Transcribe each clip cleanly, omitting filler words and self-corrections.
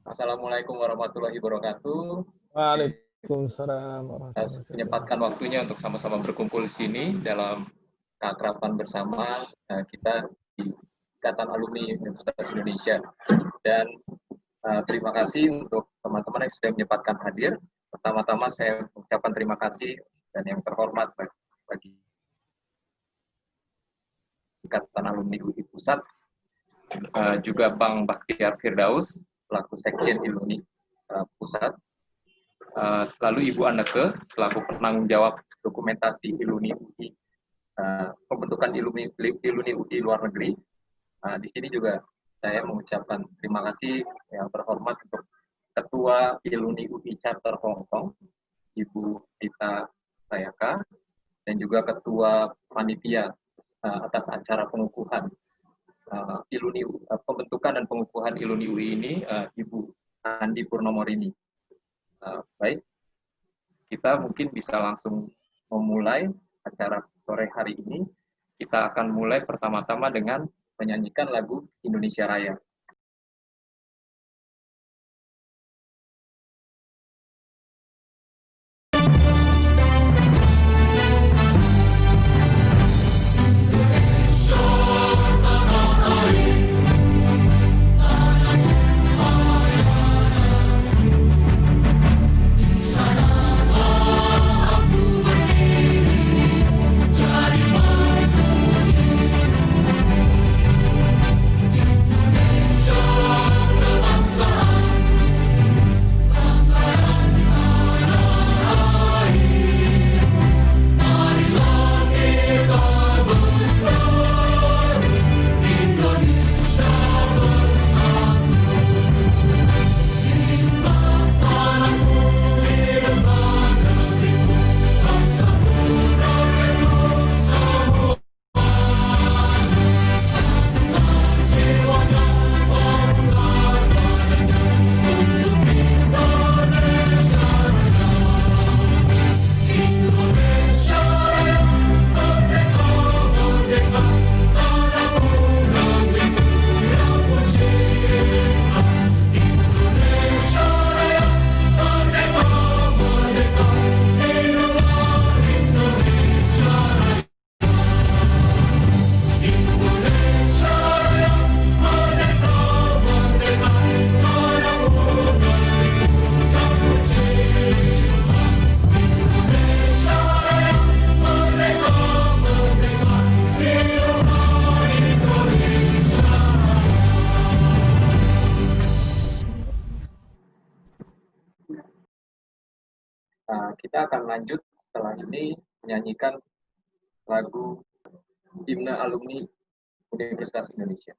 Assalamualaikum warahmatullahi wabarakatuh. Waalaikumsalam warahmatullahi wabarakatuh. Menyempatkan waktunya untuk sama-sama berkumpul di sini dalam keakraban bersama kita di Ikatan Alumni Universitas Indonesia. Dan terima kasih untuk teman-teman yang sudah menyempatkan hadir. Pertama-tama saya mengucapkan terima kasih dan yang terhormat bagi Ikatan Alumni UI Pusat, juga Bang Bakhtiar Firdaus, selaku Sekjen Iluni Pusat, lalu Ibu Anneke, selaku penanggung jawab dokumentasi Iluni UI, pembentukan Iluni UI luar negeri. Di sini juga saya mengucapkan terima kasih yang terhormat untuk Ketua Iluni UI Chapter Hong Kong, Ibu Rita Sayaka, dan juga Ketua Panitia atas acara pengukuhan pembentukan dan pengukuhan Iluni UI ini, Ibu Andi Purnomorini. Baik, kita mungkin bisa langsung memulai acara sore hari ini. Kita akan mulai pertama-tama dengan menyanyikan lagu Indonesia Raya. Kita akan lanjut setelah ini menyanyikan lagu Himne Alumni Universitas Indonesia.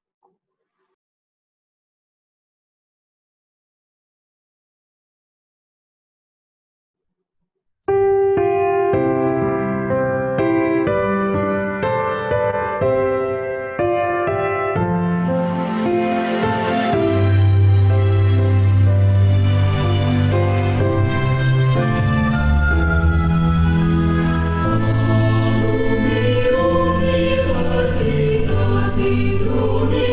Universitas Indonesia.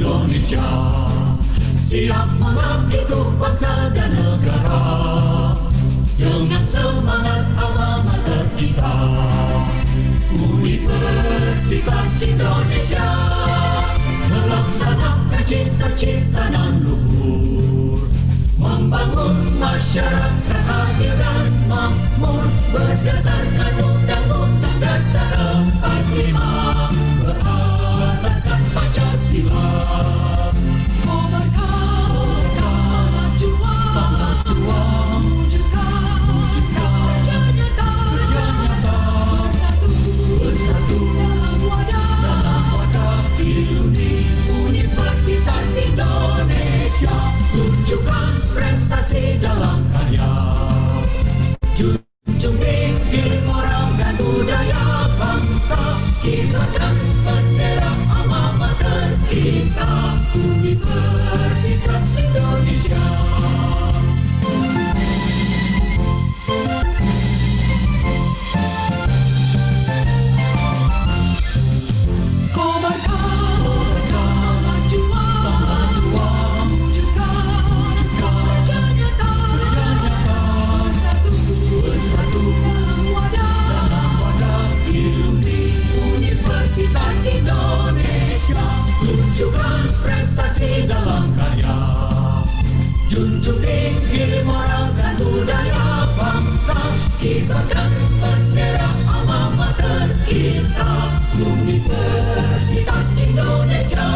Indonesia, siap mengabdi untuk bangsa dan negara, dengan semangat alma mater kita. Universitas Indonesia melaksanakan cita-cita nan luhur, membangun masyarakat adil dan makmur berdasarkan Undang-Undang Dasar 45 berasaskan Pancasila. Semangat juang, wujudkan kerja nyata, bersatu dalam wadah Iluni Universitas Indonesia, tunjukkan prestasi dalam karya, junjung tinggi moral dan budaya bangsa, kibarkan bendera alma mater kita, Universitas Indonesia. Tunjukkan prestasi dalam karya, junjung tinggi moral dan budaya bangsa, kibarkan bendera alma mater kita, Universitas Indonesia.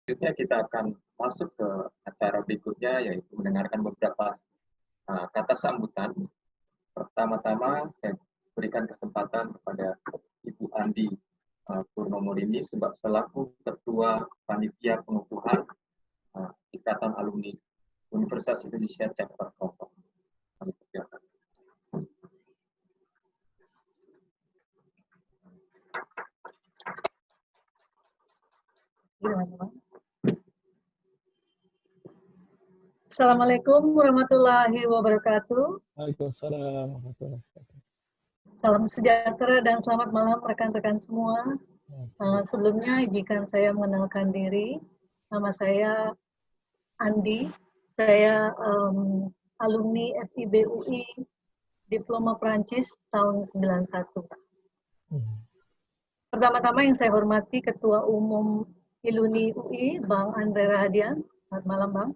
Selanjutnya kita akan masuk ke acara berikutnya, yaitu mendengarkan beberapa kata sambutan. Pertama-tama saya berikan kesempatan kepada Ibu Andi Purnomolini selaku Ketua Panitia Pengukuhan Ikatan Alumni Universitas Indonesia Chapter Hong Kong. Kami persilakan. Assalamualaikum warahmatullahi wabarakatuh. Waalaikumsalam warahmatullahi wabarakatuh. Salam sejahtera dan selamat malam rekan-rekan semua. Sebelumnya izinkan saya mengenalkan diri. Nama saya Andi. Saya alumni FIB UI Diploma Prancis tahun 91. Pertama-tama yang saya hormati Ketua Umum Iluni UI, Bang Andre Rahadian. Selamat malam, Bang.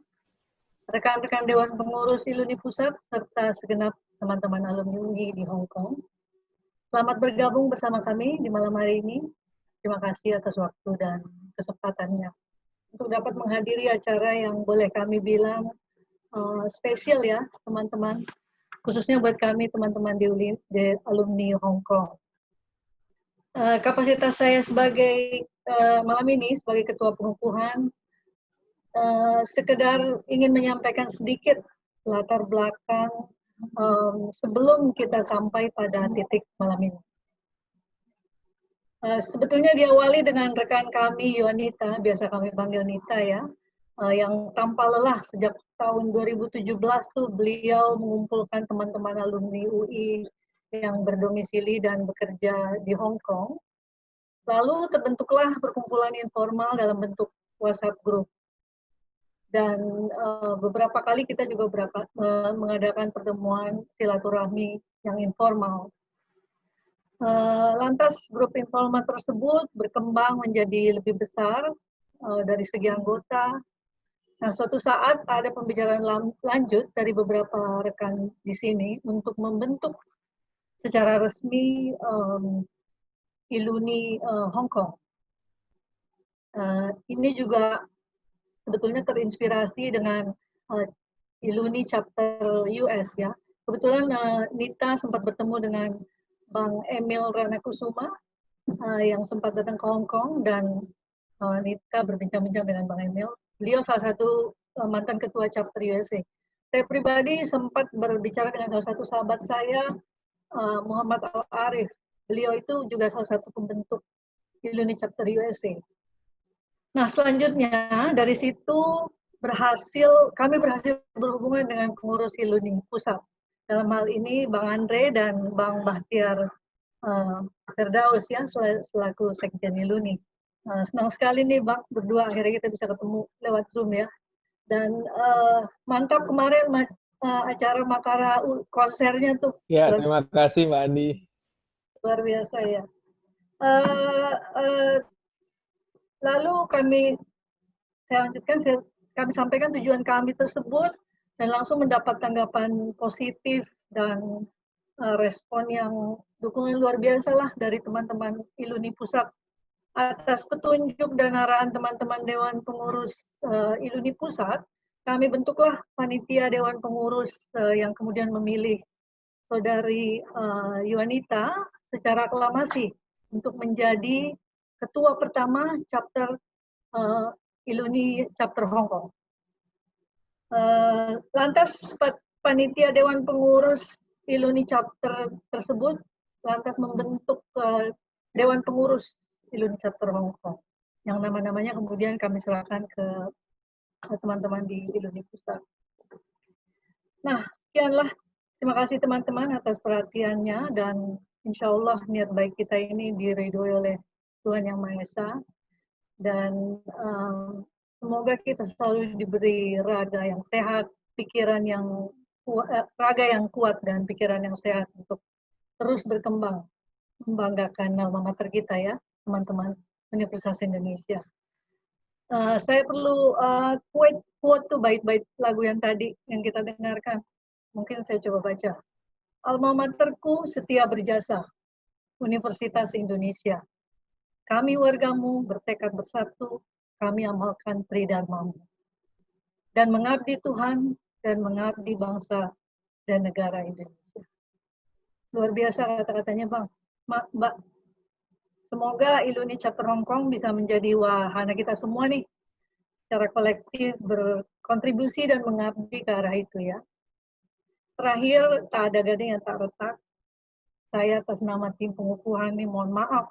Rekan-rekan Dewan Pengurus Iluni Pusat, serta segenap teman-teman alumni UI di Hong Kong. Selamat bergabung bersama kami di malam hari ini. Terima kasih atas waktu dan kesempatannya untuk dapat menghadiri acara yang boleh kami bilang spesial ya, teman-teman. Khususnya buat kami, teman-teman di alumni Hong Kong. Kapasitas saya sebagai malam ini sebagai Ketua Pengukuhan, sekedar ingin menyampaikan sedikit latar belakang sebelum kita sampai pada titik malam ini. Sebetulnya diawali dengan rekan kami Yuanita, biasa kami panggil Nita ya, yang tanpa lelah sejak tahun 2017 tuh beliau mengumpulkan teman-teman alumni UI yang berdomisili dan bekerja di Hong Kong. Lalu terbentuklah perkumpulan informal dalam bentuk WhatsApp group. Dan beberapa kali kita juga mengadakan pertemuan silaturahmi yang informal. Lantas grup informal tersebut berkembang menjadi lebih besar dari segi anggota. Nah, suatu saat ada pembicaraan lanjut dari beberapa rekan di sini untuk membentuk secara resmi Iluni Hong Kong. Ini juga sebetulnya terinspirasi dengan Iluni Chapter US ya. Kebetulan Nita sempat bertemu dengan Bang Emil Ranakusuma yang sempat datang ke Hong Kong, dan Nita berbincang-bincang dengan Bang Emil. Beliau salah satu mantan ketua Chapter USA. Saya pribadi sempat berbicara dengan salah satu sahabat saya, Muhammad Al-Arif. Beliau itu juga salah satu pembentuk Iluni Chapter USA. Nah, selanjutnya dari situ kami berhasil berhubungan dengan pengurus Iluni Pusat. dalam hal ini Bang Andre dan Bang Bahtiar Firdaus ya selaku Sekjen Iluni. Senang sekali nih Bang, berdua akhirnya kita bisa ketemu lewat Zoom ya. Dan mantap kemarin acara Makara konsernya tuh. Ya, terima kasih Mbak Andi. Luar biasa ya. Lalu saya lanjutkan, kami sampaikan tujuan kami tersebut dan langsung mendapat tanggapan positif dan respon yang dukungan luar biasa lah dari teman-teman Iluni Pusat. Atas petunjuk dan arahan teman-teman Dewan Pengurus Iluni Pusat, kami bentuklah panitia Dewan Pengurus yang kemudian memilih Saudari Yuanita secara aklamasi untuk menjadi ketua pertama chapter Iluni chapter Hong Kong. Lantas panitia Dewan Pengurus Iluni chapter tersebut lantas membentuk Dewan Pengurus Iluni chapter Hong Kong, yang nama-namanya kemudian kami serahkan ke teman-teman di Iluni Pusat. Nah, sekianlah. Terima kasih teman-teman atas perhatiannya, dan insya Allah niat baik kita ini diridhoi oleh Tuhan Yang Maha Esa, dan semoga kita selalu diberi raga yang sehat, pikiran yang raga yang kuat dan pikiran yang sehat untuk terus berkembang, membanggakan alma mater kita ya, teman-teman Universitas Indonesia. Saya perlu quote tuh bait-bait lagu yang tadi yang kita dengarkan. Mungkin saya coba baca. Alma materku setia berjasa, Universitas Indonesia. Kami wargamu bertekad bersatu, kami amalkan tridharmamu. Dan mengabdi Tuhan, dan mengabdi bangsa dan negara Indonesia. Luar biasa kata-katanya Bang. Mbak, semoga Iluni Chapter Hong Kong bisa menjadi wahana kita semua nih, secara kolektif berkontribusi dan mengabdi ke arah itu ya. Terakhir, tak ada gading yang tak retak. Saya atas nama tim pengukuhan ini mohon maaf.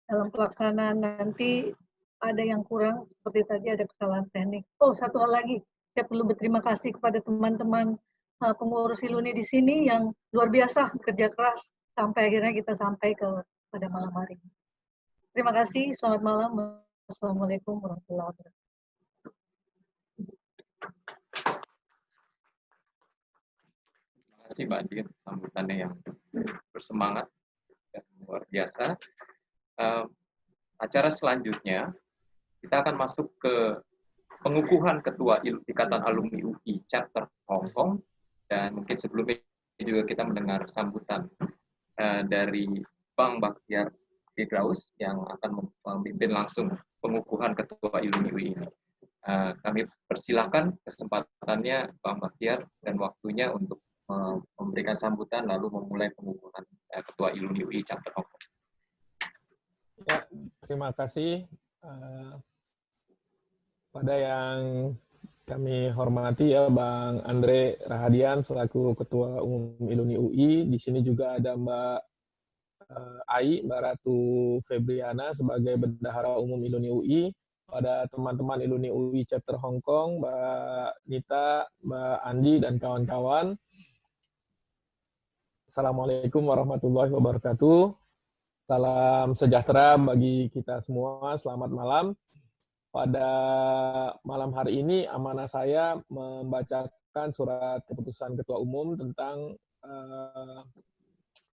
Dalam pelaksanaan nanti ada yang kurang, seperti tadi ada kesalahan teknik. Oh, satu hal lagi. Saya perlu berterima kasih kepada teman-teman pengurus Iluni di sini yang luar biasa bekerja keras sampai akhirnya kita sampai pada malam hari ini. Terima kasih, selamat malam. Wassalamualaikum warahmatullahi wabarakatuh. Terima kasih Mbak Andi, sambutannya yang bersemangat dan luar biasa. Acara selanjutnya kita akan masuk ke pengukuhan Ketua Ikatan Alumni UI Chapter Hong Kong, dan mungkin sebelumnya juga kita mendengar sambutan dari Bang Bahtiar Firdaus yang akan memimpin langsung pengukuhan Ketua Iluni UI ini. Kami persilahkan kesempatannya Bang Bahtiar dan waktunya untuk memberikan sambutan lalu memulai pengukuhan Ketua Iluni UI Chapter Hong Kong. Ya, terima kasih pada yang kami hormati ya Bang Andre Rahadian selaku Ketua Umum Iluni UI. Di sini juga ada Mbak Mbak Ratu Febriana sebagai Bendahara Umum Iluni UI. Pada teman-teman Iluni UI Chapter Hong Kong, Mbak Nita, Mbak Andi dan kawan-kawan. Assalamualaikum warahmatullahi wabarakatuh. Salam sejahtera bagi kita semua. Selamat malam. Pada malam hari ini amanah saya membacakan surat keputusan Ketua Umum tentang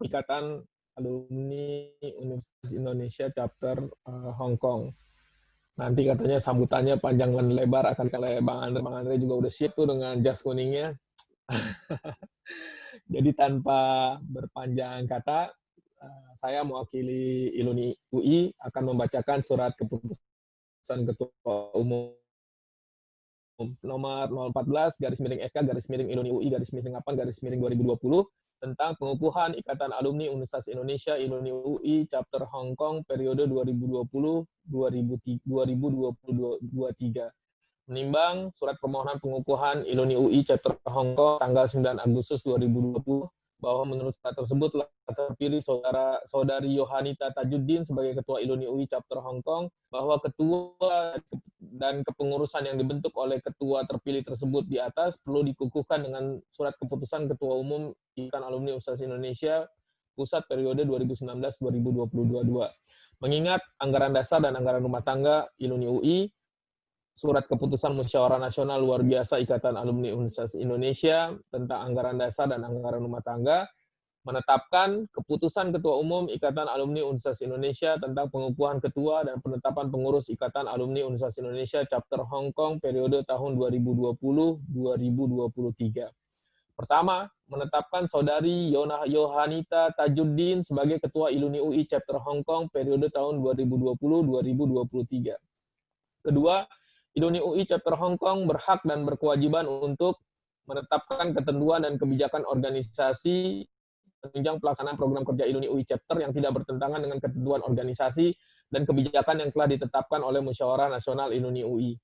Ikatan Alumni Universitas Indonesia Chapter Hong Kong. Nanti katanya sambutannya panjang dan lebar akan oleh Bang Andre. Bang Andre juga udah siap tuh dengan jas kuningnya. Jadi tanpa berpanjang kata, saya mewakili Iluni UI akan membacakan surat keputusan Ketua Umum nomor 014/SK/Iluni UI/8/2020 tentang pengukuhan Ikatan Alumni Universitas Indonesia Iluni UI Chapter Hong Kong periode 2020-2023. Menimbang surat permohonan pengukuhan Iluni UI Chapter Hong Kong tanggal 9 Agustus 2020 bahwa menurut surat tersebut telah terpilih Saudari Yohanita Tajuddin sebagai Ketua Iluni UI Chapter Hong Kong, bahwa Ketua dan kepengurusan yang dibentuk oleh ketua terpilih tersebut di atas perlu dikukuhkan dengan surat keputusan Ketua Umum Ikatan Alumni Universitas Indonesia Pusat periode 2019-2022. Mengingat anggaran dasar dan anggaran rumah tangga Iluni UI, surat keputusan Musyawarah Nasional Luar Biasa Ikatan Alumni Universitas Indonesia tentang anggaran dasar dan anggaran rumah tangga, menetapkan keputusan Ketua Umum Ikatan Alumni Universitas Indonesia tentang pengukuhan ketua dan penetapan pengurus Ikatan Alumni Universitas Indonesia Chapter Hong Kong periode tahun 2020-2023. Pertama, menetapkan Saudari Yohanita Tajuddin sebagai Ketua Iluni UI Chapter Hong Kong periode tahun 2020-2023. Kedua, Iluni UI Chapter Hong Kong berhak dan berkewajiban untuk menetapkan ketentuan dan kebijakan organisasi menunjang pelaksanaan program kerja Iluni UI Chapter yang tidak bertentangan dengan ketentuan organisasi dan kebijakan yang telah ditetapkan oleh Musyawarah Nasional Iluni UI.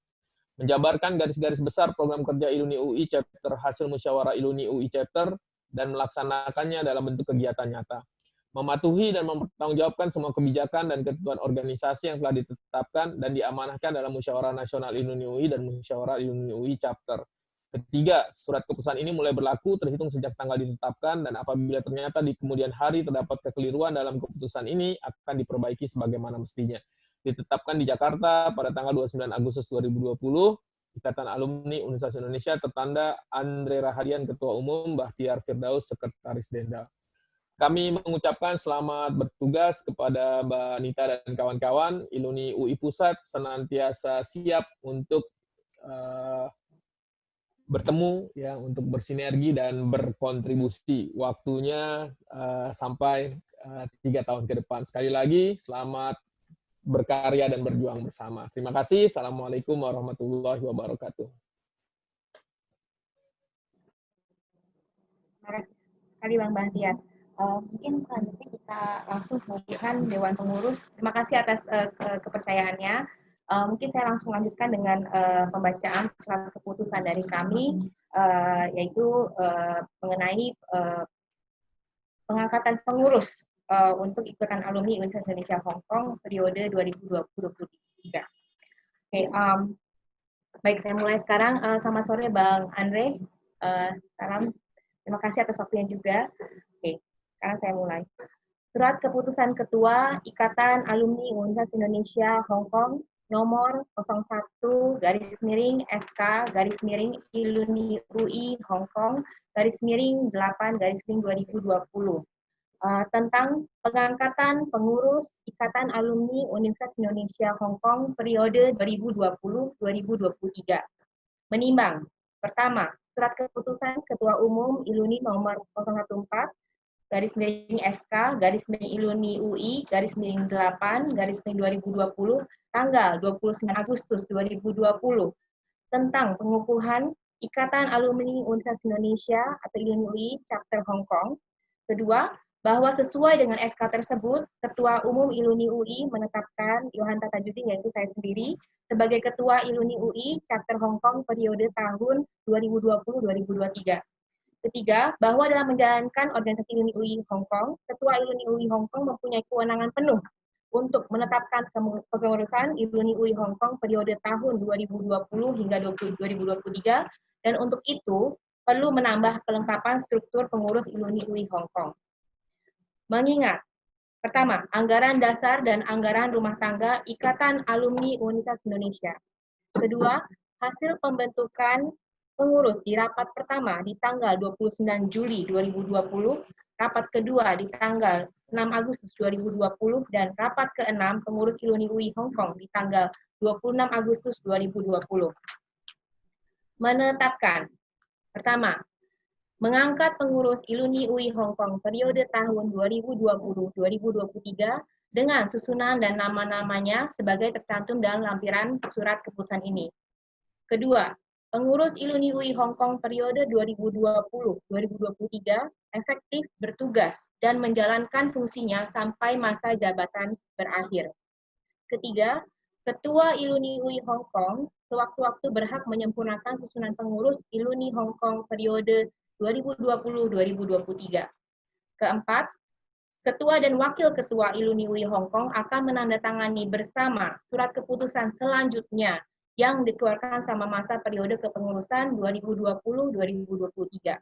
Menjabarkan garis-garis besar program kerja Iluni UI Chapter hasil Musyawarah Iluni UI Chapter dan melaksanakannya dalam bentuk kegiatan nyata. Mematuhi dan mempertanggungjawabkan semua kebijakan dan ketentuan organisasi yang telah ditetapkan dan diamanahkan dalam Musyawarah Nasional Iluni UI dan Musyawarah Iluni UI Chapter. Ketiga, surat keputusan ini mulai berlaku terhitung sejak tanggal ditetapkan dan apabila ternyata di kemudian hari terdapat kekeliruan dalam keputusan ini akan diperbaiki sebagaimana mestinya. Ditetapkan di Jakarta pada tanggal 29 Agustus 2020, Ikatan Alumni Universitas Indonesia tertanda Andre Rahadian Ketua Umum, Bahtiar Firdaus Sekretaris Jenderal. Kami mengucapkan selamat bertugas kepada Mbak Nita dan kawan-kawan. Iluni UI Pusat senantiasa siap untuk bertemu ya, untuk bersinergi dan berkontribusi. Waktunya sampai 3 tahun ke depan. Sekali lagi selamat berkarya dan berjuang bersama. Terima kasih. Assalamualaikum warahmatullahi wabarakatuh. Terima kasih sekali Bang Bahtiar. Mungkin selanjutnya kita langsung memulihkan Dewan Pengurus. Terima kasih atas kepercayaannya. Mungkin saya langsung lanjutkan dengan pembacaan surat keputusan dari kami, yaitu mengenai pengangkatan pengurus untuk Ikatan Alumni Universitas Indonesia Hong Kong periode 2020-2023. Oke, baik, saya mulai sekarang. Selamat sore Bang Andre. Salam. Terima kasih atas waktunya juga. Oke, sekarang saya mulai. Surat keputusan Ketua Ikatan Alumni Universitas Indonesia Hong Kong nomor 01-SK-Iluni UI Hong Kong /8-2020 tentang pengangkatan pengurus Ikatan Alumni Universitas Indonesia Hong Kong periode 2020-2023. Menimbang, pertama, surat keputusan Ketua Umum Iluni nomor 014-SK-Iluni UI /8-2020 tanggal 29 Agustus 2020 tentang pengukuhan Ikatan Alumni Universitas Indonesia atau Iluni UI Chapter Hong Kong. Kedua, bahwa sesuai dengan SK tersebut, Ketua Umum Iluni UI menetapkan Yohanita Tajuddin, yaitu saya sendiri, sebagai Ketua Iluni UI Chapter Hong Kong periode tahun 2020-2023. Ketiga, bahwa dalam menjalankan organisasi Iluni UI Hong Kong, Ketua Iluni UI Hong Kong mempunyai kewenangan penuh untuk menetapkan kepengurusan Iluni UI Hong Kong periode tahun 2020 hingga 2023, dan untuk itu perlu menambah kelengkapan struktur pengurus Iluni UI Hong Kong. Mengingat, pertama, anggaran dasar dan anggaran rumah tangga Ikatan Alumni Universitas Indonesia. Kedua, hasil pembentukan pengurus di rapat pertama di tanggal 29 Juli 2020, rapat kedua di tanggal 6 Agustus 2020, dan rapat ke-6 pengurus Iluni UI Hong Kong di tanggal 26 Agustus 2020. Menetapkan, pertama, mengangkat pengurus Iluni UI Hong Kong periode tahun 2020-2023 dengan susunan dan nama-namanya sebagai tercantum dalam lampiran surat keputusan ini. Kedua, pengurus Iluni UI Hong Kong periode 2020-2023 efektif bertugas dan menjalankan fungsinya sampai masa jabatan berakhir. Ketiga, Ketua Iluni UI Hong Kong sewaktu-waktu berhak menyempurnakan susunan pengurus Iluni Hong Kong periode 2020-2023. Keempat, Ketua dan Wakil Ketua Iluni UI Hong Kong akan menandatangani bersama surat keputusan selanjutnya yang dikeluarkan selama masa periode kepengurusan 2020-2023.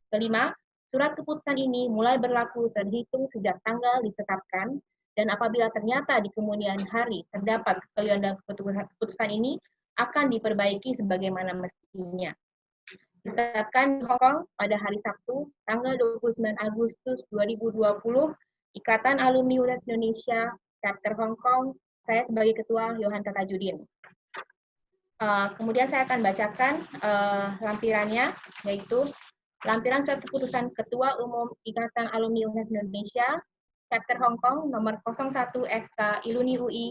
Kelima, surat keputusan ini mulai berlaku terhitung sejak tanggal ditetapkan, dan apabila ternyata di kemudian hari terdapat kekeliruan dalam keputusan ini, akan diperbaiki sebagaimana mestinya. Ditetapkan di Hong Kong pada hari Sabtu, tanggal 29 Agustus 2020, Ikatan Alumni Universitas Indonesia, Chapter Hong Kong, saya sebagai Ketua Yohan Tatajudin. Kemudian saya akan bacakan lampirannya, yaitu lampiran surat keputusan Ketua Umum Ikatan Alumni Universitas Indonesia, Chapter Hong Kong, nomor 01 SK Iluni UI,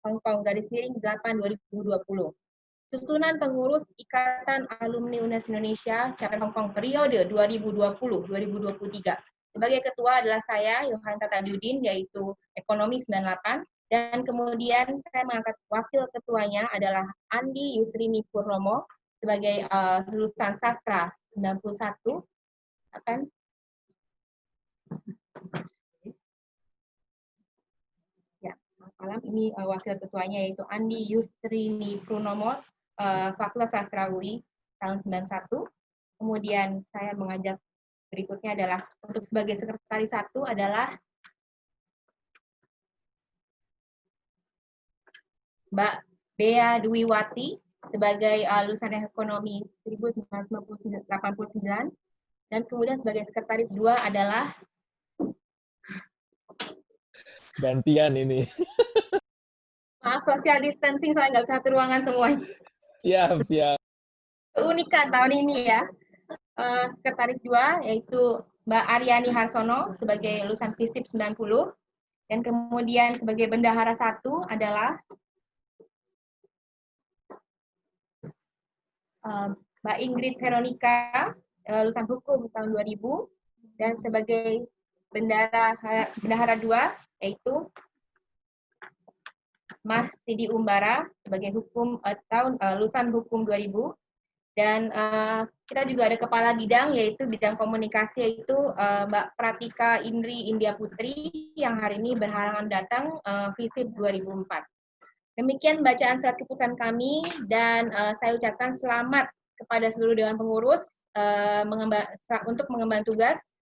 Hong Kong, _8/2020. Susunan pengurus Ikatan Alumni Universitas Indonesia, Chapter Hong Kong, periode 2020-2023. Sebagai ketua adalah saya, Yohan Tatajudin, yaitu Ekonomi 98. Dan kemudian saya mengangkat wakil ketuanya adalah Andi Yusrini Purnomo sebagai lulusan sastra 91. Malam ini wakil ketuanya yaitu Andi Yusrini Purnomo, Fakultas Sastra UI tahun 91. Kemudian saya mengajak berikutnya adalah untuk sebagai sekretaris 1 adalah Mbak Bea Dwiwati sebagai lulusan Ekonomi 1989, dan kemudian sebagai sekretaris 2 adalah gantian ini. maaf, social distancing, saya nggak bisa satu ruangan semuanya. Siap. Keunikan tahun ini ya. Sekretaris 2 yaitu Mbak Aryani Harsono sebagai lulusan FISIP 90, dan kemudian sebagai bendahara 1 adalah Mbak Ingrid Veronica, lulusan Hukum tahun 2000, dan sebagai bendahara 2 yaitu Mas Sidi Umbara sebagai lulusan Hukum 2000, dan kita juga ada kepala bidang yaitu bidang komunikasi yaitu Mbak Pratika Indri India Putri yang hari ini berhalangan datang FISIP 2004. Demikian bacaan surat keputusan kami, dan saya ucapkan selamat kepada seluruh Dewan Pengurus untuk mengemban tugas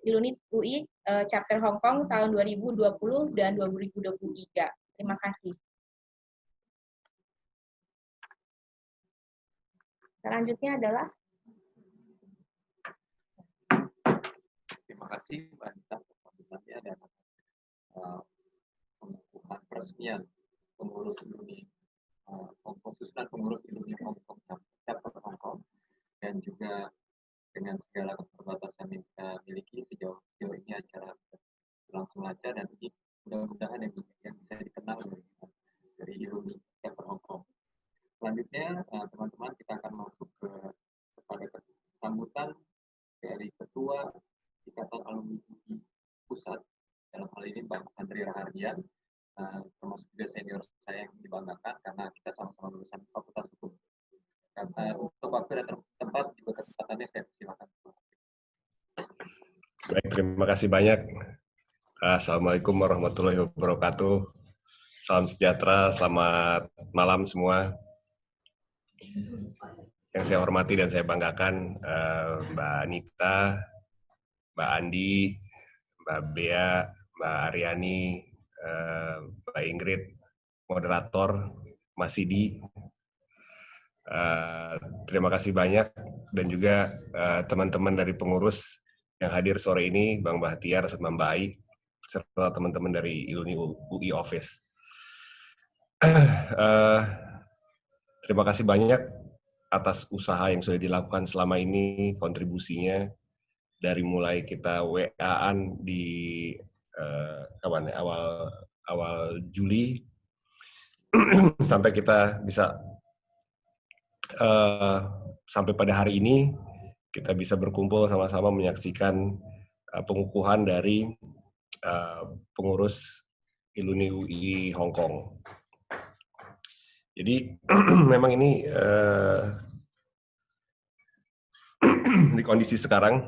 Iluni UI Chapter Hong Kong tahun 2020 dan 2023. Terima kasih. Selanjutnya adalah terima kasih Mbak Anita sambutannya dan pengukuhan peresmian pengurus Iluni Hong Kong, susunan pengurus Iluni Hong Kong Chapter Hong Kong, dan juga dengan segala keterbatasan yang kita miliki sejauh ini acara berlangsung lancar, dan ini mudah-mudahan yang bisa dikenal dari Iluni Chapter Hong Kong. Selanjutnya teman-teman kita akan masuk kepada sambutan dari Ketua Ikatan Alumni UI Pusat, dalam hal ini Bang Andre Rahardian, termasuk juga senior saya yang dibanggakan karena kita sama-sama lulusan Fakultas Hukum. Untuk waktu dan tempat juga kesempatannya saya persilakan. Baik, terima kasih banyak. Assalamualaikum warahmatullahi wabarakatuh. Salam sejahtera, selamat malam semua. Yang saya hormati dan saya banggakan Mbak Anita, Mbak Andi, Mbak Bea, Mbak Aryani, Mbak Ingrid, moderator, Mas Sidi. Terima kasih banyak, dan juga teman-teman dari pengurus yang hadir sore ini, Bang Bahtiar sama Mbak Ai, serta teman-teman dari Iluni UI Office. Terima kasih banyak atas usaha yang sudah dilakukan selama ini, kontribusinya dari mulai kita WA-an di awal Juli sampai kita bisa sampai pada hari ini kita bisa berkumpul sama-sama menyaksikan pengukuhan dari pengurus Iluni UI Hong Kong. Jadi memang ini di kondisi sekarang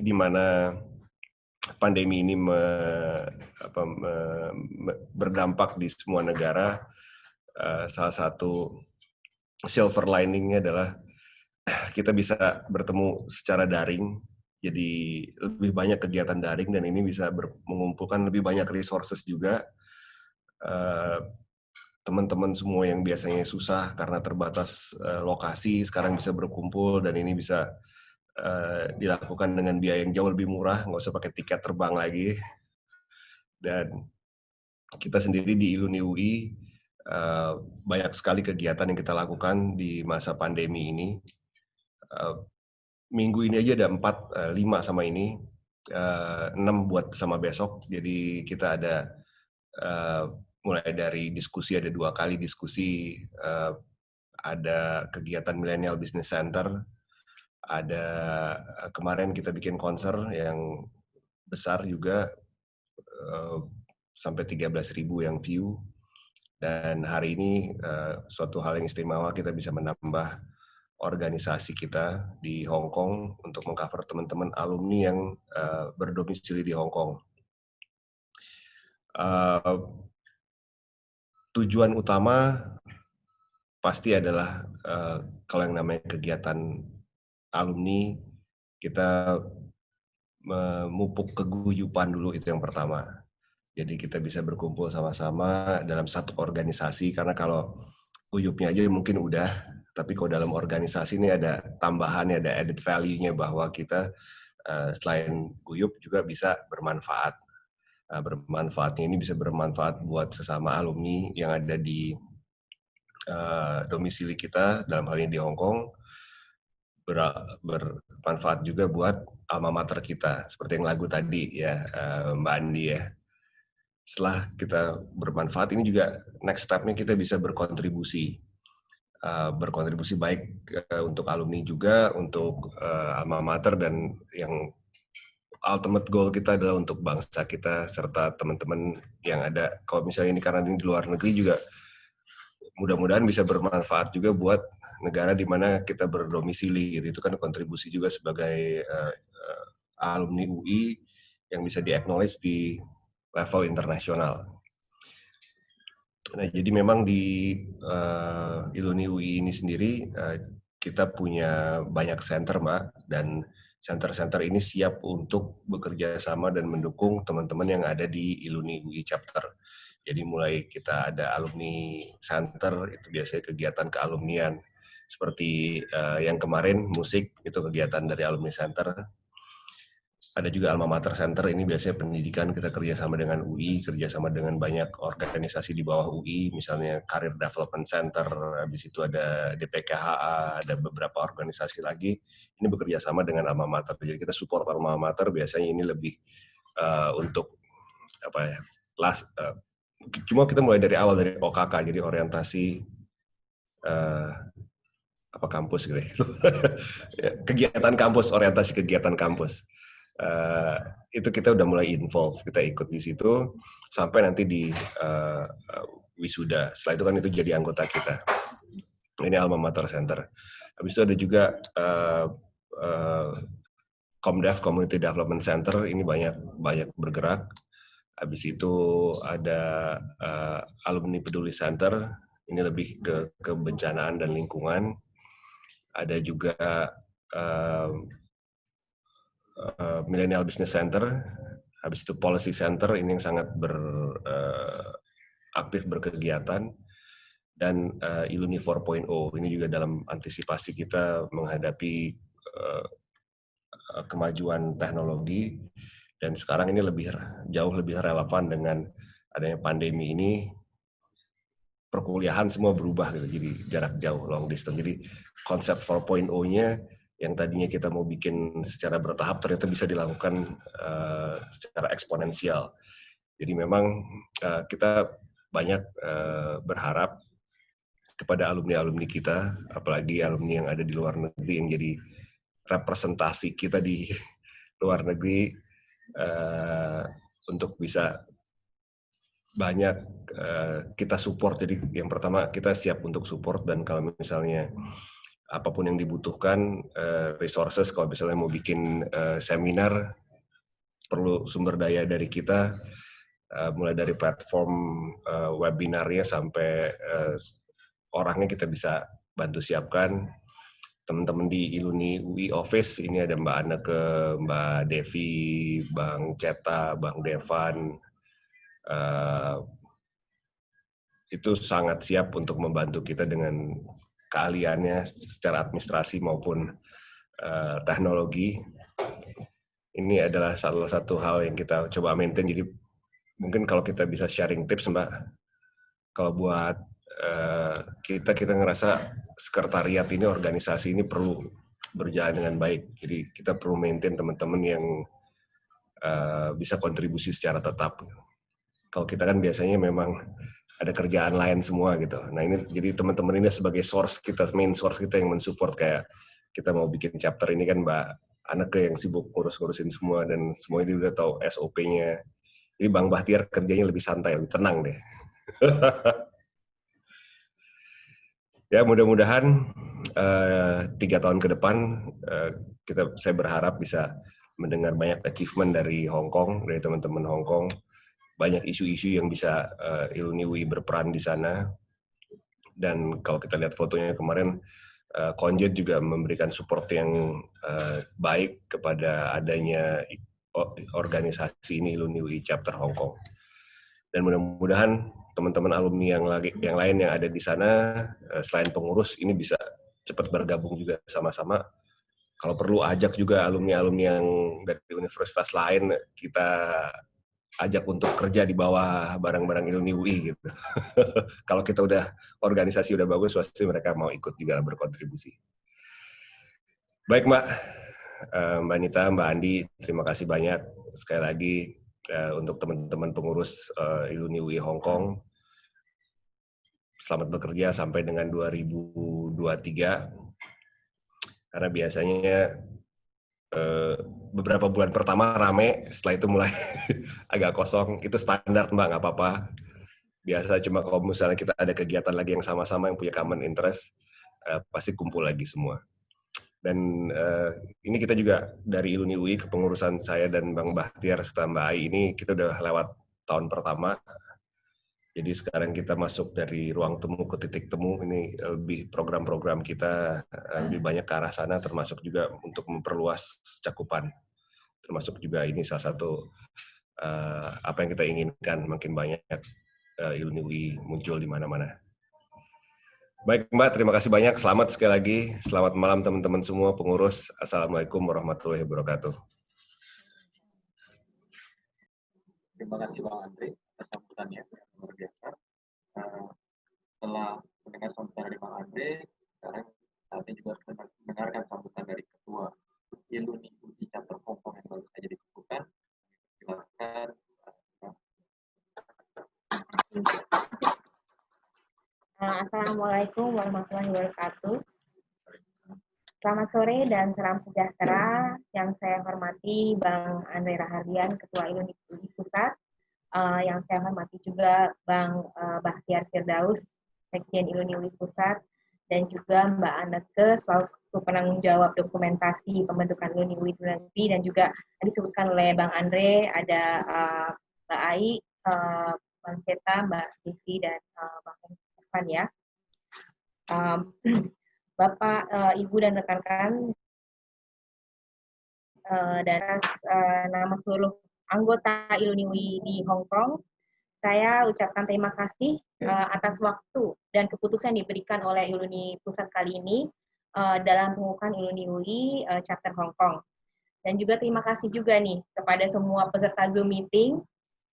di mana pandemi ini berdampak di semua negara, salah satu silver lining-nya adalah kita bisa bertemu secara daring, jadi lebih banyak kegiatan daring dan ini bisa mengumpulkan lebih banyak resources juga. Teman-teman semua yang biasanya susah karena terbatas lokasi sekarang bisa berkumpul dan ini bisa dilakukan dengan biaya yang jauh lebih murah, nggak usah pakai tiket terbang lagi. Dan kita sendiri di Iluni UI banyak sekali kegiatan yang kita lakukan di masa pandemi ini. Minggu ini aja ada 4, 5 sama ini, 6 buat sama besok. Jadi kita ada mulai dari diskusi, ada 2 kali diskusi, ada kegiatan Millennial Business Center, ada kemarin kita bikin konser yang besar juga, sampai 13.000 yang view, dan hari ini suatu hal yang istimewa kita bisa menambah organisasi kita di Hong Kong untuk mengcover teman-teman alumni yang berdomisili di Hong Kong. Tujuan utama pasti adalah kalau yang namanya kegiatan alumni, kita memupuk keguyupan dulu, itu yang pertama. Jadi kita bisa berkumpul sama-sama dalam satu organisasi, karena kalau guyupnya aja mungkin udah, tapi kalau dalam organisasi ini ada tambahannya, ada added value-nya bahwa kita selain guyup juga bisa bermanfaat. Bermanfaatnya ini bisa bermanfaat buat sesama alumni yang ada di domisili kita, dalam hal ini di Hong Kong, bermanfaat juga buat alma mater kita, seperti yang lagu tadi ya, Mbak Andi ya. Setelah kita bermanfaat, ini juga next step-nya kita bisa berkontribusi. Berkontribusi baik untuk alumni juga, untuk alma mater, dan yang ultimate goal kita adalah untuk bangsa kita serta teman-teman yang ada. Kalau misalnya ini karena ini di luar negeri juga, mudah-mudahan bisa bermanfaat juga buat negara di mana kita berdomisili. Gitu. Itu kan kontribusi juga sebagai alumni UI yang bisa di-acknowledge di level internasional. Nah, jadi memang di Iluni UI ini sendiri kita punya banyak center, Mbak, dan center-center ini siap untuk bekerja sama dan mendukung teman-teman yang ada di Iluni UI chapter. Jadi mulai kita ada alumni center, itu biasanya kegiatan kealumnian. Seperti yang kemarin musik, itu kegiatan dari alumni center. Ada juga alma mater center, ini biasanya pendidikan, kita kerjasama dengan UI, kerjasama dengan banyak organisasi di bawah UI, misalnya Career Development Center, habis itu ada DPKHA, ada beberapa organisasi lagi, ini bekerja sama dengan alma mater. Jadi kita support alma mater, biasanya ini lebih untuk apa ya, cuma kita mulai dari awal, dari OKK, jadi orientasi kampus gitu ya. Kegiatan kampus, orientasi kegiatan kampus. Itu kita udah mulai involve, kita ikut di situ sampai nanti di wisuda. Setelah itu kan itu jadi anggota kita. Ini alma mater center. Habis itu ada juga Comdev, Community Development Center, ini banyak bergerak. Habis itu ada Alumni Peduli Center, ini lebih ke kebencanaan dan lingkungan. Ada juga Millennial Business Center, habis itu Policy Center, ini yang sangat aktif berkegiatan, dan Iluni 4.0, ini juga dalam antisipasi kita menghadapi kemajuan teknologi, dan sekarang ini jauh lebih relevan dengan adanya pandemi ini. Perkuliahan semua berubah gitu, jadi jarak jauh, long distance. Jadi konsep 4.0-nya yang tadinya kita mau bikin secara bertahap ternyata bisa dilakukan secara eksponensial. Jadi memang kita banyak berharap kepada alumni-alumni kita, apalagi alumni yang ada di luar negeri, yang jadi representasi kita di luar negeri, untuk bisa banyak kita support. Jadi yang pertama kita siap untuk support, dan kalau misalnya apapun yang dibutuhkan, resources, kalau misalnya mau bikin seminar perlu sumber daya dari kita, mulai dari platform webinarnya sampai orangnya kita bisa bantu siapkan. Teman-teman di Iluni UI Office, ini ada Mbak Anneke, Mbak Devi, Bang Ceta, Bang Devan, itu sangat siap untuk membantu kita dengan keahliannya secara administrasi maupun teknologi. Ini adalah salah satu hal yang kita coba maintain, jadi mungkin kalau kita bisa sharing tips Mbak, kalau buat kita ngerasa sekretariat ini, organisasi ini perlu berjalan dengan baik. Jadi kita perlu maintain teman-teman yang bisa kontribusi secara tetap. Kalau kita kan biasanya memang ada kerjaan lain semua gitu. Nah ini jadi teman-teman ini sebagai source kita, main source kita yang mensupport. Kayak kita mau bikin chapter ini kan Mbak Anneke yang sibuk ngurus-ngurusin semua, dan semua ini udah tahu SOP-nya. Jadi Bang Bahtiar kerjanya lebih santai, lebih tenang deh. Ya mudah-mudahan 3 tahun ke depan saya berharap bisa mendengar banyak achievement dari Hong Kong, dari teman-teman Hong Kong, banyak isu-isu yang bisa Iluni UI berperan di sana. Dan kalau kita lihat fotonya kemarin, Konjet juga memberikan support yang baik kepada adanya organisasi ini, Iluni UI Chapter Hong Kong. Dan mudah-mudahan teman-teman alumni yang lain yang ada di sana, selain pengurus, ini bisa cepat bergabung juga sama-sama. Kalau perlu ajak juga alumni-alumni yang dari universitas lain, kita ajak untuk kerja di bawah barang-barang Iluni UI gitu. Kalau kita udah organisasi udah bagus, pasti mereka mau ikut juga berkontribusi. Baik Mbak, Mbak Nita, Mbak Andi, terima kasih banyak sekali lagi untuk teman-teman pengurus Iluni UI Hong Kong. Selamat bekerja sampai dengan 2023. Karena biasanya beberapa bulan pertama rame, setelah itu mulai agak kosong. Itu standar Mbak, nggak apa-apa. Biasa, cuma kalau misalnya kita ada kegiatan lagi yang sama-sama yang punya common interest, pasti kumpul lagi semua. Dan ini kita juga dari Iluni UI, kepengurusan saya dan Bang Bahtiar serta Mbak Ai ini, kita udah lewat tahun pertama. Jadi sekarang kita masuk dari ruang temu ke titik temu. Ini lebih program-program kita lebih banyak ke arah sana, termasuk juga untuk memperluas cakupan. Termasuk juga ini salah satu apa yang kita inginkan, makin banyak Iluni UI muncul di mana-mana. Baik Mbak, terima kasih banyak. Selamat sekali lagi. Selamat malam teman-teman semua pengurus. Assalamualaikum warahmatullahi wabarakatuh. Terima kasih Bang Andre atas sambutannya, luar biasa. Setelah mendengar sambutan dari Bang Andre, sekarang saatnya juga mendengarkan sambutan dari Ketua Iluni UI Chapter Hong Kong yang baru saja dikukuhkan. Silakan. Assalamualaikum warahmatullahi wabarakatuh. Selamat sore dan salam sejahtera. Yang saya hormati Bang Andre Rahardian, Ketua Iluni UI Pusat. Yang saya hormati juga Bang Bahtiar Firdaus, Sekjen Iluni UI Pusat, dan juga Mbak Anneke selaku penanggung jawab dokumentasi pembentukan Iluni UI Negeri, dan juga disebutkan oleh Bang Andre ada Mbak Ai, Bang Ceta, Mbak Devi, dan Bang Devan ya. Bapak, Ibu, dan rekan-rekan, dan nama seluruh anggota Iluni UI di Hong Kong, saya ucapkan terima kasih atas waktu dan keputusan diberikan oleh Iluni Pusat kali ini dalam pengukuhan Iluni UI Chapter Hong Kong. Dan juga terima kasih juga nih kepada semua peserta Zoom meeting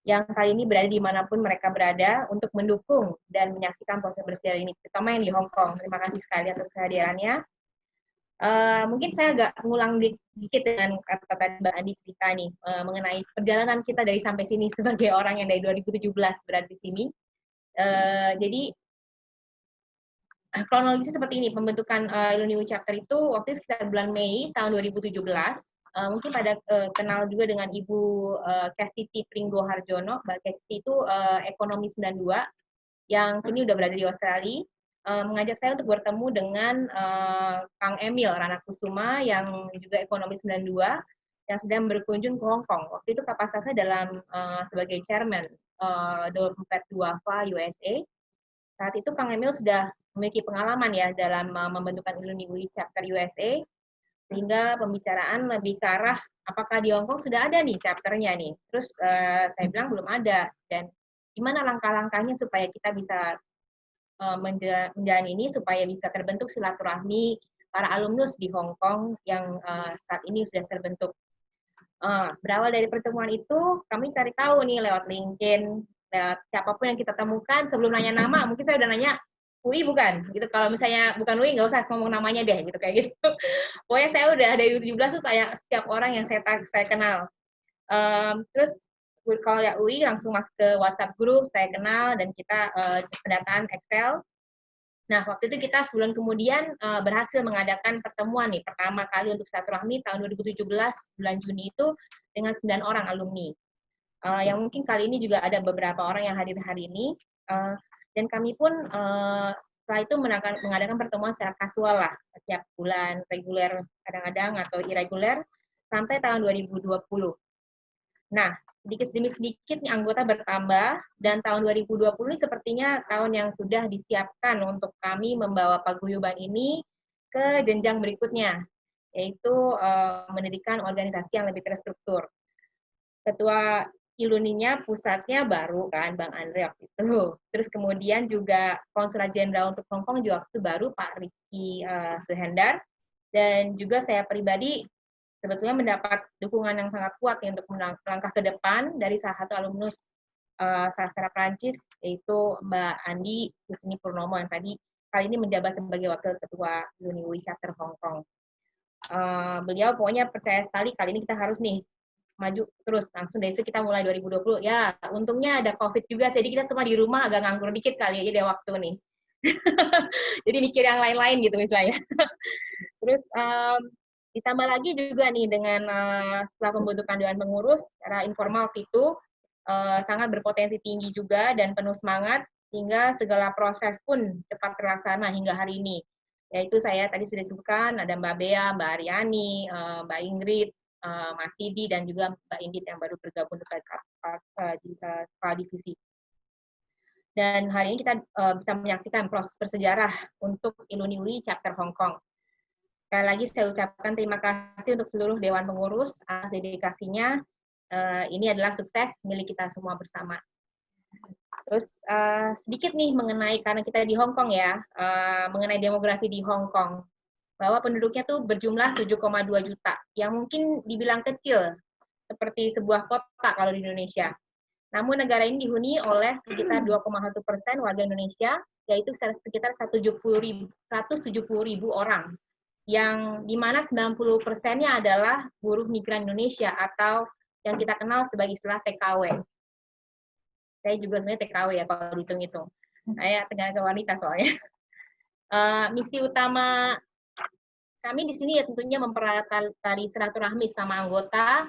yang kali ini berada dimanapun mereka berada untuk mendukung dan menyaksikan proses bersejarah ini, terutama yang di Hong Kong. Terima kasih sekali atas kehadirannya. Mungkin saya agak mengulang dikit dengan kata-kata Mbak Andi cerita nih mengenai perjalanan kita dari sampai sini sebagai orang yang dari 2017 berada di sini. Jadi kronologisnya seperti ini, pembentukan Iluni UI Chapter itu waktu itu sekitar bulan Mei tahun 2017. Mungkin pada kenal juga dengan Ibu Kestiti Pringgo Harjono. Mbak Kestiti itu ekonomi 92 yang kini udah berada di Australia. Mengajak saya untuk bertemu dengan Kang Emil Ranakusuma yang juga ekonomi 92 yang sedang berkunjung ke Hong Kong. Waktu itu kapasitasnya dalam sebagai chairman dompet duafa USA. Saat itu Kang Emil sudah memiliki pengalaman ya dalam membentukkan Iluni UI Chapter USA, sehingga pembicaraan lebih ke arah apakah di Hong Kong sudah ada nih chapternya nih. Terus saya bilang belum ada, dan gimana langkah-langkahnya supaya kita bisa menjalani ini supaya bisa terbentuk silaturahmi para alumnus di Hong Kong yang saat ini sudah terbentuk. Berawal dari pertemuan itu, kami cari tahu nih lewat LinkedIn, lewat siapapun yang kita temukan. Sebelum nanya nama, mungkin saya udah nanya, UI bukan? Gitu. Kalau misalnya bukan UI, nggak usah ngomong namanya deh, gitu kayak gitu. Pokoknya saya udah dari 2017 tuh saya setiap orang yang saya kenal. Terus kalau ya UI langsung masuk ke WhatsApp group, saya kenal, dan kita pendataan Excel. Nah, waktu itu kita sebulan kemudian berhasil mengadakan pertemuan nih, pertama kali untuk silaturahmi tahun 2017, bulan Juni itu, dengan 9 orang alumni. Yang mungkin kali ini juga ada beberapa orang yang hadir hari ini. Dan kami pun setelah itu mengadakan pertemuan secara kasual lah, setiap bulan, reguler kadang-kadang atau irreguler, sampai tahun 2020. Nah, sedikit demi sedikit nih anggota bertambah, dan tahun 2020 ini sepertinya tahun yang sudah disiapkan untuk kami membawa paguyuban ini ke jenjang berikutnya, yaitu mendirikan organisasi yang lebih terstruktur. Ketua Iluninya pusatnya baru kan, Bang Andre waktu itu. Terus kemudian juga Konsulat Jenderal untuk Hong Kong juga waktu itu baru, Pak Ricky Suhendar, dan juga saya pribadi sebetulnya mendapat dukungan yang sangat kuat ya untuk melangkah ke depan dari salah satu alumnus sastra Prancis, yaitu Mbak Andi Kusni Purnomo yang tadi kali ini menjabat sebagai Wakil Ketua Iluni UI Chapter Hong Kong. Beliau pokoknya percaya sekali kali ini kita harus nih maju terus. Langsung dari itu kita mulai 2020. Ya, untungnya ada COVID juga, jadi kita semua di rumah agak nganggur dikit kali ya, jadi waktu nih. Jadi mikir yang lain-lain gitu misalnya. Terus ditambah lagi juga nih dengan setelah pembentukan Dewan Pengurus secara informal itu sangat berpotensi tinggi juga dan penuh semangat, hingga segala proses pun cepat terlaksana hingga hari ini. Yaitu saya tadi sudah disebutkan, ada Mbak Bea, Mbak Aryani, Mbak Ingrid, Mas Sidi, dan juga Mbak Indit yang baru bergabung di kepala divisi. Dan hari ini kita bisa menyaksikan proses bersejarah untuk Iluni UI Chapter Hong Kong. Sekali lagi saya ucapkan terima kasih untuk seluruh Dewan Pengurus atas dedikasinya. Ini adalah sukses milik kita semua bersama. Terus sedikit nih mengenai, karena kita di Hong Kong ya, mengenai demografi di Hong Kong, bahwa penduduknya tuh berjumlah 7,2 juta, yang mungkin dibilang kecil, seperti sebuah kota kalau di Indonesia. Namun negara ini dihuni oleh sekitar 2,1% warga Indonesia, yaitu sekitar 170.000 orang, yang dimana 90%-nya adalah buruh migran Indonesia atau yang kita kenal sebagai istilah TKW. Saya juga sebenarnya TKW ya kalau dihitung-hitung. Saya tenaga wanita soalnya. Misi utama kami di sini ya tentunya mempererat tali silaturahmi sama anggota.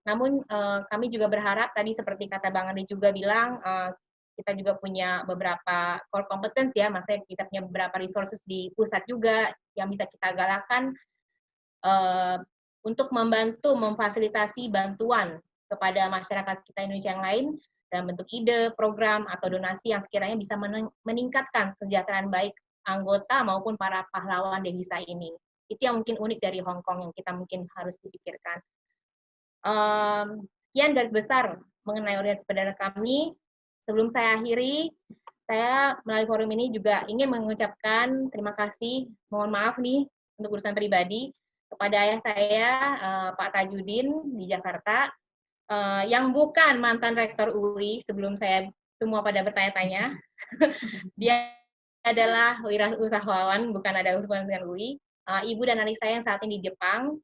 Namun kami juga berharap tadi seperti kata Bang Andi juga bilang, kita juga punya beberapa core competence ya, maksudnya kita punya beberapa resources di pusat juga yang bisa kita galakkan untuk membantu memfasilitasi bantuan kepada masyarakat kita Indonesia yang lain dalam bentuk ide, program, atau donasi yang sekiranya bisa meningkatkan kesejahteraan baik anggota maupun para pahlawan devisa ini. Itu yang mungkin unik dari Hong Kong yang kita mungkin harus dipikirkan. Sekian garis besar mengenai organisasi perdana kami. Sebelum saya akhiri, saya melalui forum ini juga ingin mengucapkan terima kasih, mohon maaf nih untuk urusan pribadi, kepada ayah saya, Pak Tajudin di Jakarta, yang bukan mantan rektor UI, sebelum saya semua pada bertanya-tanya. Dia adalah wirausahawan, bukan ada hubungan dengan UI. Ibu dan adik saya yang saat ini di Jepang,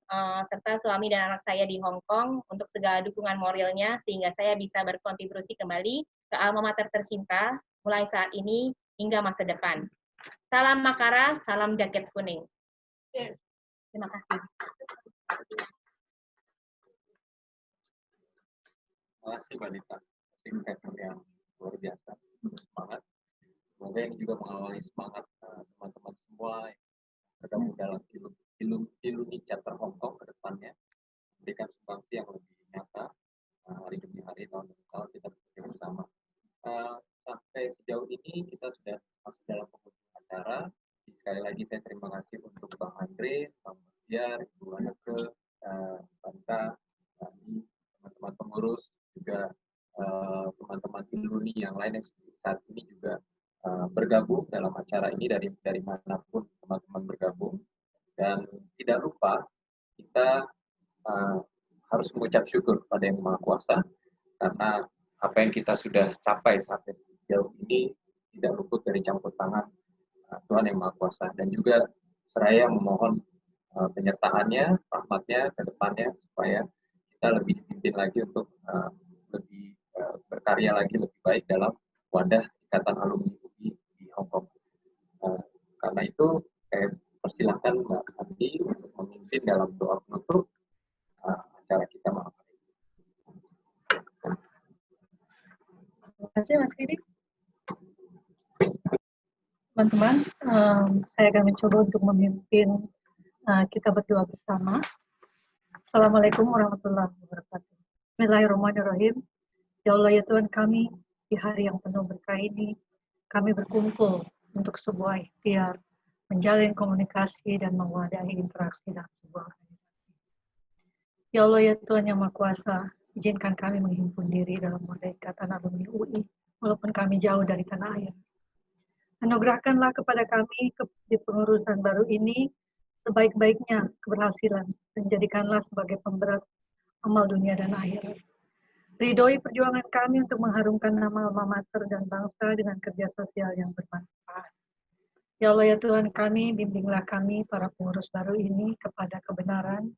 serta suami dan anak saya di Hong Kong, untuk segala dukungan moralnya, sehingga saya bisa berkontribusi kembali ke alma mater tercinta, mulai saat ini hingga masa depan. Salam Makara, salam jaket kuning. Terima kasih. Terima kasih Mbak Dita. Statement yang luar biasa, bersemangat. Semoga ini juga mengawali semangat teman-teman semua yang tergabung dalam Iluni Chapter Hong Kong ke depannya, memberikan sumbangsi yang lebih nyata hari demi hari, tahun demi tahun kita bekerja bersama sekali lagi saya terima kasih untuk Bang Andre, Bang Bahtiar, Ibu Anneke, Banta, teman-teman pengurus, juga teman-teman Iluni yang lain yang saat ini juga bergabung dalam acara ini dari manapun teman-teman bergabung. Dan tidak lupa kita harus mengucap syukur pada Yang Maha Kuasa karena apa yang kita sudah capai sampai sejauh ini tidak luput dari campur tangan Tuhan Yang Maha Kuasa. Dan juga seraya memohon penyertaannya, rahmatnya ke depannya supaya kita lebih dipimpin lagi untuk lebih berkarya lagi lebih baik dalam wadah Ikatan Alumni UI di Hong Kong. Karena itu saya persilahkan Mbak Andi untuk memimpin dalam doa penutup acara kita malam hari ini. Terima kasih Mas Kidi. Teman-teman, saya akan mencoba untuk memimpin kita berdoa bersama. Assalamualaikum warahmatullahi wabarakatuh. Bismillahirrahmanirrahim. Ya Allah ya Tuhan kami, di hari yang penuh berkah ini, kami berkumpul untuk sebuah ikhtiar, menjalin komunikasi dan mewadahi interaksi dalam sebuah organisasi. Ya Allah ya Tuhan yang Maha Kuasa, izinkan kami menghimpun diri dalam wadah Ikatan Alumni UI, walaupun kami jauh dari tanah air. Anugerahkanlah kepada kami di pengurusan baru ini sebaik-baiknya keberhasilan, dan jadikanlah sebagai pemberat amal dunia dan akhirat. Ridhoi perjuangan kami untuk mengharumkan nama alma mater dan bangsa dengan kerja sosial yang bermanfaat. Ya Allah ya Tuhan kami, bimbinglah kami para pengurus baru ini kepada kebenaran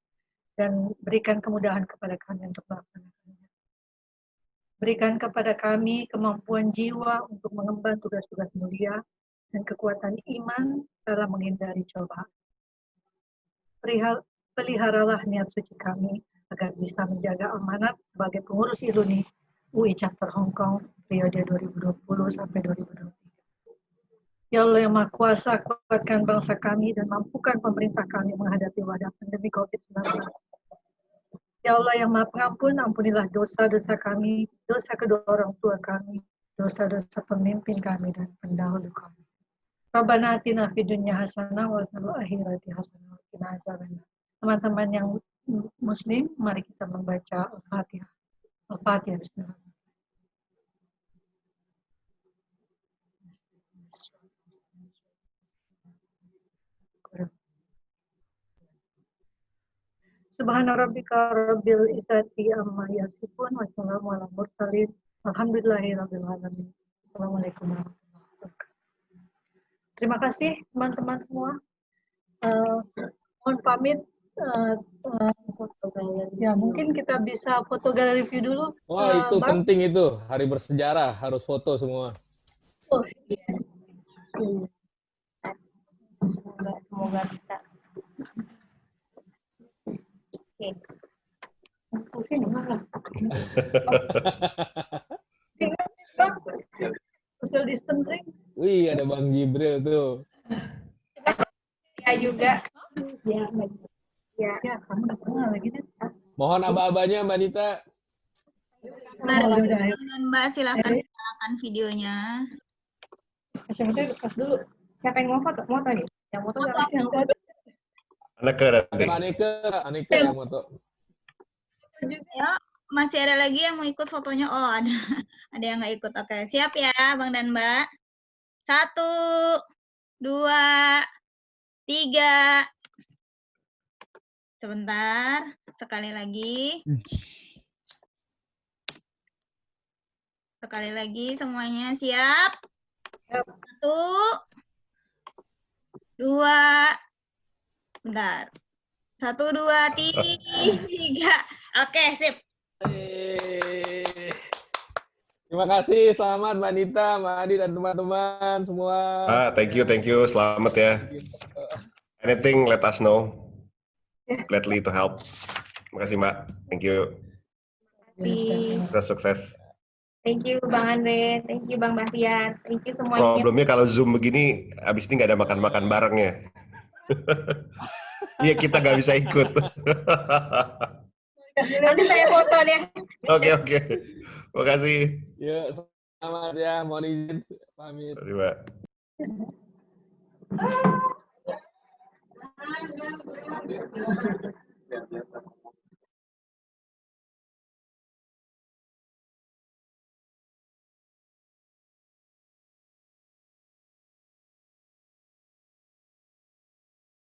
dan berikan kemudahan kepada kami untuk melaksanakannya. Berikan kepada kami kemampuan jiwa untuk mengemban tugas-tugas mulia dan kekuatan iman dalam menghindari cobaan. Peliharalah niat suci kami agar bisa menjaga amanat sebagai pengurus Iluni UI Chapter Hong Kong periode 2020 sampai 2023. Ya Allah yang Maha Kuasa, kuatkan bangsa kami dan mampukan pemerintah kami menghadapi wabah pandemi COVID-19. Ya Allah yang Maha Pengampun, ampunilah dosa-dosa kami, dosa kedua orang tua kami, dosa-dosa pemimpin kami dan pendahulu kami. Rabbana atina fid dunya hasanah wa fil akhirati hasanah wa qina adzabannar. Teman-teman yang Muslim, mari kita membaca Al-Fatihah. Al-Fatihah, bismillah. Subhana rabbika rabbil izzati amma yasifun wa salamun alal mursalin. Alhamdulillahi rabbil alamin. Assalamualaikum warahmatullahi wabarakatuh. Terima kasih teman-teman semua. Mohon pamit. Ya mungkin kita bisa foto galeri view dulu. Wah itu penting itu, hari bersejarah harus foto semua. Oh iya. Semoga bisa. Oke. Pusing mana? Ingat Bang, social distancing. Wih ada Bang Jibril tuh. Ya juga. Ya, Ya. ya kamu udah pernah lagi deh. Mohon aba-abanya Mbak Nita. Dan Mbak silakan nyalakan videonya. Masya lepas dulu. Siapa yang mau foto? Foto nih. Yang foto siapa? Yang satu Anneke nanti. Aneka yang foto. Ya, masih ada lagi yang mau ikut fotonya? Oh, ada yang nggak ikut. Oke, siap ya, Bang dan Mbak. 1, 2, 3. Sebentar, sekali lagi. Sekali lagi semuanya siap? 1, 2, bentar. 1, 2, 3. Oke, sip. Terima kasih, selamat Mbak Nita, Mbak Adi dan teman-teman semua. Thank you, selamat ya. Anything, let us know. Gladly to help. Terima kasih Mbak, thank you. Sukses. Thank you Bang Andre, thank you Bang Bahtiar, thank you semuanya. Problemnya kalau Zoom begini, abis ini nggak ada makan-makan bareng ya. Iya kita nggak bisa ikut. Nanti saya foto deh. Oke. Terima kasih. Yuk, selamat ya, mohon izin pamit. Terima kasih, Mbak.